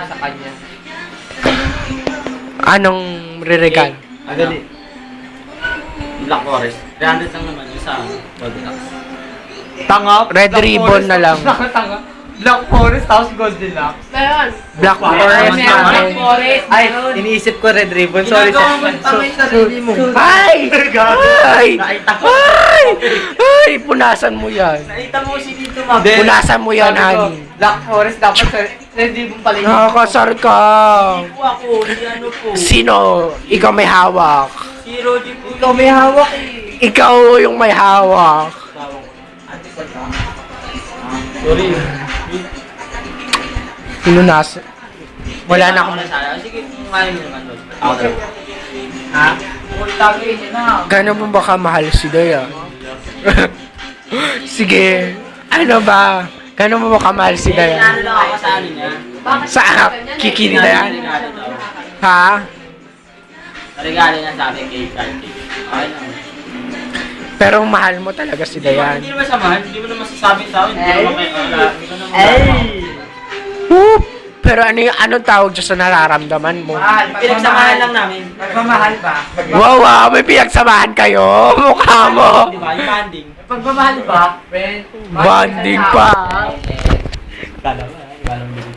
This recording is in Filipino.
sa kanya. Anong re-regalo? Dali. Black Forest. 300 lang naman yung sa Goldilocks. Tanga. Red Black ribbon Forest, na lang. Tanga. Black Forest, tapos Goldilocks. Meron. Black Forest. Black Forest. Ay, iniisip ko Red Ribbon. Sorry. Ginagawa mo tama yung sarili mo. Ay! Ay! Nakita ko. Ay! Ay! Punasan mo yan. Nakita mo si dito, ma'am. Then, Punasan mo yan, sabi ko, Ani. Black Forest, dapat sa Red Ribbon pala yun. Nakakasar ka. Hindi po ako. Si ano po. Sino? Ikaw may hawak. Si Roger po. Ikaw may hawak eh. Ikaw yung may hawak. Sorry. Pinunas. Wala na akong... Sige, kung ayaw nyo naman doon. Ha? Kung tagay niya na. Gano'n mo ba kamahal si Daya? Sige. Ano ba? Gano'n mo ba kamahal si Ano Daya? lang ako sa ano niya. Sa kikini na yan? Ha? Regalo niya sa akin kay Cartier. Okay lang. Pero mahal mo talaga si Dayan. Hindi naman samahan. Hindi mo naman sasabihin sa akin. Hindi naman kayo. Hindi ko naman Whoop! Pero anong tawag dyan sa nararamdaman mo? Mahal. Pinagsamahan lang namin. Pagmamahal ba? Wow, may pinagsamahan kayo. Mukha mo. Di ba? Yung banding. Pagmamahal ba? Friend. Bonding pa. Kala mo, walang bigla.